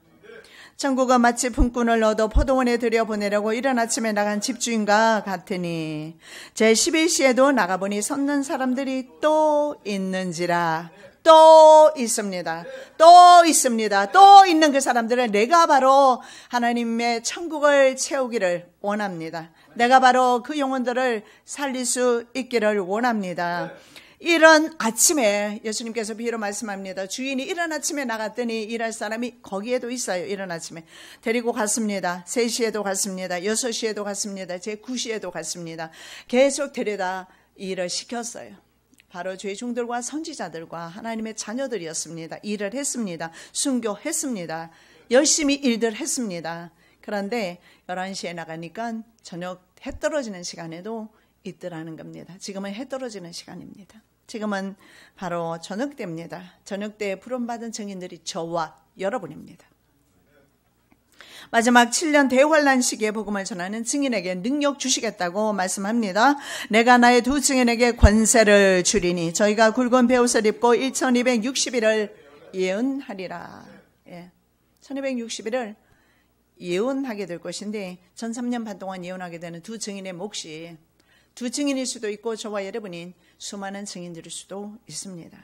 천국은 마치 품꾼을 얻어 포도원에 들여보내려고 이른 아침에 나간 집주인과 같으니 제11시에도 나가보니 섰는 사람들이 또 있는지라. 또 있습니다. 또 있습니다. 또 있는 그 사람들은 내가 바로 하나님의 천국을 채우기를 원합니다. 내가 바로 그 영혼들을 살릴 수 있기를 원합니다. 이런 아침에 예수님께서 비유로 말씀합니다. 주인이 이른 아침에 나갔더니 일할 사람이 거기에도 있어요. 이른 아침에 데리고 갔습니다. 3시에도 갔습니다. 6시에도 갔습니다. 제 9시에도 갔습니다. 계속 데려다 일을 시켰어요. 바로 죄 종들과 선지자들과 하나님의 자녀들이었습니다. 일을 했습니다. 순교했습니다. 열심히 일들 했습니다. 그런데 11시에 나가니까 저녁 해 떨어지는 시간에도 있더라는 겁니다. 지금은 해 떨어지는 시간입니다. 지금은 바로 저녁 때입니다. 저녁 때에 부름받은 증인들이 저와 여러분입니다. 마지막 7년 대환란 시기에 복음을 전하는 증인에게 능력 주시겠다고 말씀합니다. 내가 나의 두 증인에게 권세를 주리니 저희가 굵은 베옷을 입고 1260일을 예언하리라. 1260일을 예언하게 될 것인데 13년 반 동안 예언하게 되는 두 증인의 몫이 두 증인일 수도 있고 저와 여러분인 수많은 증인들일 수도 있습니다.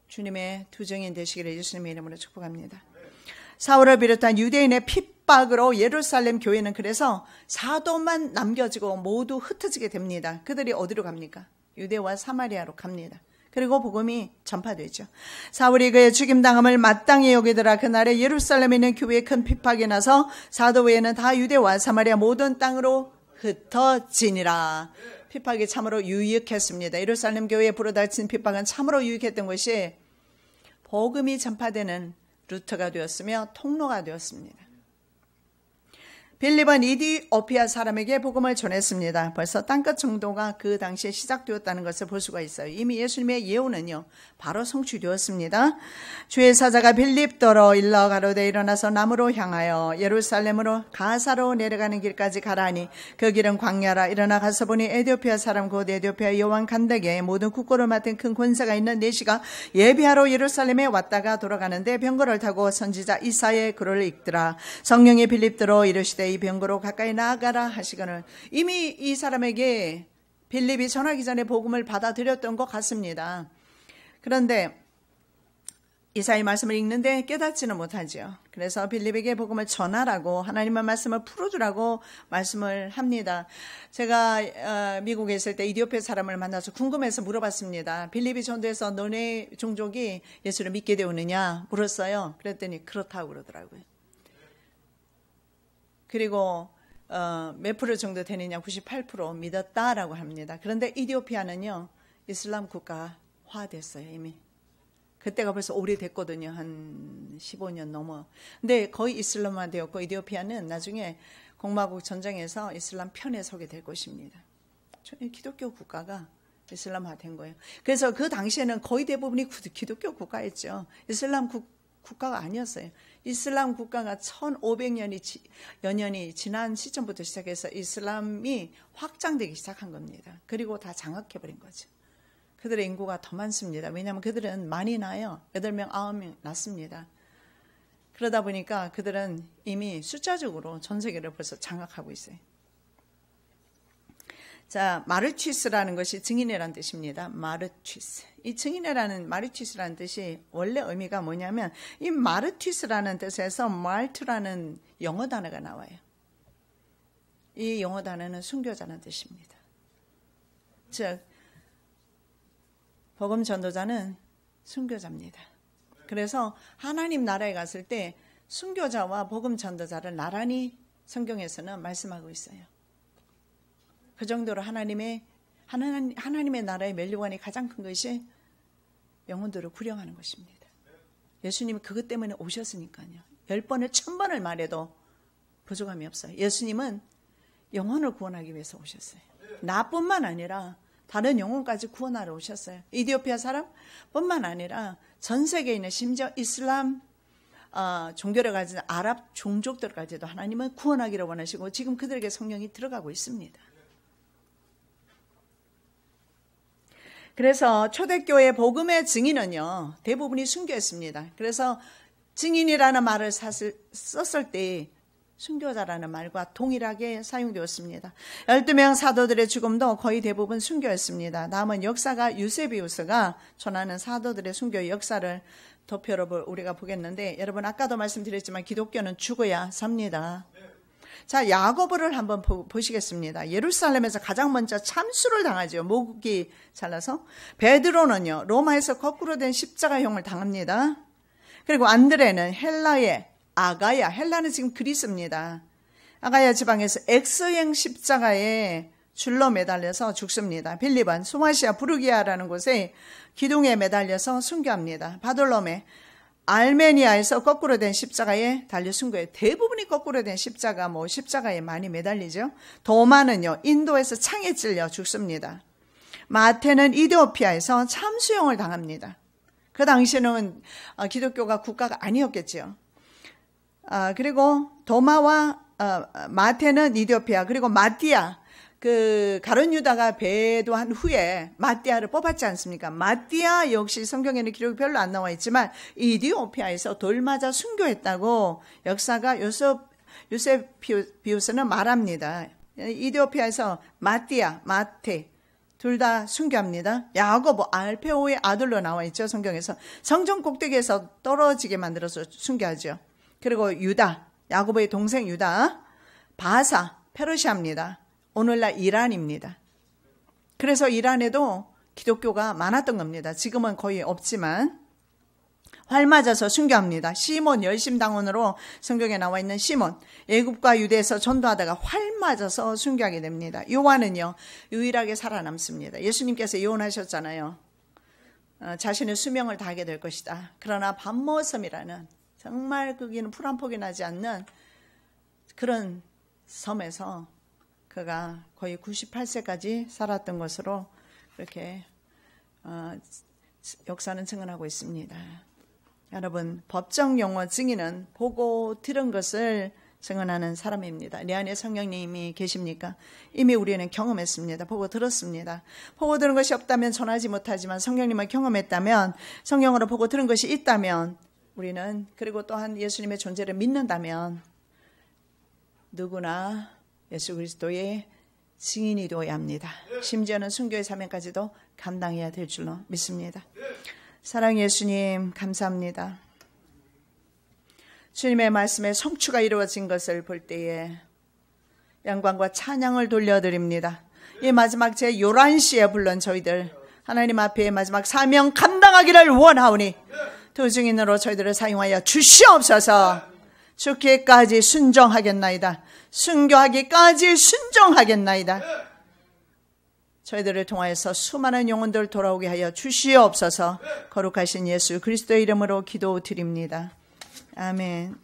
주님의 두 증인 되시기를 예수님의 이름으로 축복합니다. 사울을 비롯한 유대인의 핍박으로 예루살렘 교회는 그래서 사도만 남겨지고 모두 흩어지게 됩니다. 그들이 어디로 갑니까? 유대와 사마리아로 갑니다. 그리고 복음이 전파되죠. 사울이 그의 죽임당함을 마땅히 여기더라. 그날에 예루살렘에 있는 교회에 큰 핍박이 나서 사도 외에는 다 유대와 사마리아 모든 땅으로 흩어지니라. 핍박이 참으로 유익했습니다. 예루살렘 교회에 불어닥친 핍박은 참으로 유익했던 것이 복음이 전파되는 루트가 되었으며 통로가 되었습니다. 빌립은 이디오피아 사람에게 복음을 전했습니다. 벌써 땅끝 정도가 그 당시에 시작되었다는 것을 볼 수가 있어요. 이미 예수님의 예언은요 바로 성취되었습니다. 주의 사자가 빌립더러 일러 가로되 일어나서 남으로 향하여 예루살렘으로 가사로 내려가는 길까지 가라하니 그 길은 광야라. 일어나 가서 보니 에티오피아 사람 곧 에티오피아 여왕 간다게 모든 국고를 맡은 큰 권세가 있는 내시가 예비하러 예루살렘에 왔다가 돌아가는데 병거를 타고 선지자 이사야의 글을 읽더라. 성령이 빌립더러 이르시되 이 병거로 가까이 나아가라 하시거늘. 이미 이 사람에게 빌립이 전하기 전에 복음을 받아들였던 것 같습니다. 그런데 이사야 말씀을 읽는데 깨닫지는 못하죠. 그래서 빌립에게 복음을 전하라고 하나님의 말씀을 풀어주라고 말씀을 합니다. 제가 미국에 있을 때 이디오피아 사람을 만나서 궁금해서 물어봤습니다. 빌립이 전도해서 너네 종족이 예수를 믿게 되었느냐 물었어요. 그랬더니 그렇다고 그러더라고요. 그리고 몇 프로 정도 되느냐 98% 믿었다라고 합니다. 그런데 이디오피아는요 이슬람 국가화 됐어요. 이미 그때가 벌써 오래됐거든요. 한 15년 넘어. 근데 거의 이슬람화 되었고 에티오피아는 나중에 공화국 전쟁에서 이슬람 편에 서게 될 것입니다. 기독교 국가가 이슬람화 된 거예요. 그래서 그 당시에는 거의 대부분이 기독교 국가였죠. 이슬람 국가가 아니었어요. 이슬람 국가가 1500년이 지난 시점부터 시작해서 이슬람이 확장되기 시작한 겁니다. 그리고 다 장악해버린 거죠. 그들의 인구가 더 많습니다. 왜냐하면 그들은 많이 낳아요. 8명, 9명 낳습니다. 그러다 보니까 그들은 이미 숫자적으로 전 세계를 벌써 장악하고 있어요. 자, 마르치스라는 것이 증인이라는 뜻입니다. 마르치스. 이 증인이라는 마르치스라는 뜻이 원래 의미가 뭐냐면 이 마르치스라는 뜻에서 말트라는 영어 단어가 나와요. 이 영어 단어는 순교자라는 뜻입니다. 즉 복음 전도자는 순교자입니다. 그래서 하나님 나라에 갔을 때 순교자와 복음 전도자를 나란히 성경에서는 말씀하고 있어요. 그 정도로 하나님의 나라의 멸류관이 가장 큰 것이 영혼들을 구령하는 것입니다. 예수님이 그것 때문에 오셨으니까요. 10번을 1000번을 말해도 부족함이 없어요. 예수님은 영혼을 구원하기 위해서 오셨어요. 나뿐만 아니라 다른 영혼까지 구원하러 오셨어요. 이디오피아 사람뿐만 아니라 전 세계에 있는 심지어 이슬람 종교를 가진 아랍 종족들까지도 하나님은 구원하기를 원하시고 지금 그들에게 성령이 들어가고 있습니다. 그래서 초대교회 복음의 증인은요 대부분이 순교했습니다. 그래서 증인이라는 말을 썼을 때 순교자라는 말과 동일하게 사용되었습니다. 12명 사도들의 죽음도 거의 대부분 순교였습니다. 남은 역사가 유세비우스가 전하는 사도들의 순교의 역사를 도표로 우리가 보겠는데 여러분 아까도 말씀드렸지만 기독교는 죽어야 삽니다. 자, 야고보를 한번 보시겠습니다. 예루살렘에서 가장 먼저 참수를 당하죠. 목이 잘라서. 베드로는요 로마에서 거꾸로 된 십자가형을 당합니다. 그리고 안드레는 헬라의 아가야, 헬라는 지금 그리스입니다. 아가야 지방에서 X형 십자가에 줄로 매달려서 죽습니다. 빌립은 소마시아 부르기아라는 곳에 기둥에 매달려서 순교합니다. 바돌로메 알메니아에서 거꾸로 된 십자가에 달려 순교해요. 대부분이 거꾸로 된 십자가에 많이 매달리죠. 도마는요 인도에서 창에 찔려 죽습니다. 마태는 이디오피아에서 참수형을 당합니다. 그 당시에는 기독교가 국가가 아니었겠죠. 그리고 도마와 마태는 이디오피아, 그리고 마띠아, 그 가룟 유다가 배도한 후에 마띠아를 뽑았지 않습니까? 마띠아 역시 성경에는 기록이 별로 안 나와 있지만 이디오피아에서 돌 맞아 순교했다고 역사가 요세비우스는 말합니다. 이디오피아에서 마띠아, 마태 둘 다 순교합니다. 야고보, 알페오의 아들로 나와 있죠. 성경에서 성전 꼭대기에서 떨어지게 만들어서 순교하죠. 그리고 유다, 야고보의 동생 유다, 바사, 페르시아입니다. 오늘날 이란입니다. 그래서 이란에도 기독교가 많았던 겁니다. 지금은 거의 없지만 활 맞아서 순교합니다. 시몬 열심당원으로 성경에 나와 있는 시몬, 애굽과 유대에서 전도하다가 활 맞아서 순교하게 됩니다. 요한은요 유일하게 살아남습니다. 예수님께서 예언하셨잖아요. 자신의 수명을 다하게 될 것이다. 그러나 밤모섬이라는 정말 거기는 풀 한 폭이 나지 않는 그런 섬에서 그가 거의 98세까지 살았던 것으로 그렇게 역사는 증언하고 있습니다. 여러분, 법정 용어 증인은 보고 들은 것을 증언하는 사람입니다. 내 안에 성령님이 계십니까? 이미 우리는 경험했습니다. 보고 들었습니다. 보고 들은 것이 없다면 전하지 못하지만 성령님을 경험했다면, 성령으로 보고 들은 것이 있다면 우리는, 그리고 또한 예수님의 존재를 믿는다면 누구나 예수 그리스도의 증인이 되어야 합니다. 심지어는 순교의 사명까지도 감당해야 될 줄로 믿습니다. 사랑의 예수님 감사합니다. 주님의 말씀에 성취가 이루어진 것을 볼 때에 영광과 찬양을 돌려드립니다. 이 마지막 제 11시에 불른 저희들 하나님 앞에 마지막 사명 감당하기를 원하오니 두 증인으로 저희들을 사용하여 주시옵소서. 죽기까지 순종하겠나이다. 순교하기까지 순종하겠나이다. 저희들을 통하여서 수많은 영혼들 돌아오게 하여 주시옵소서. 거룩하신 예수 그리스도의 이름으로 기도드립니다. 아멘.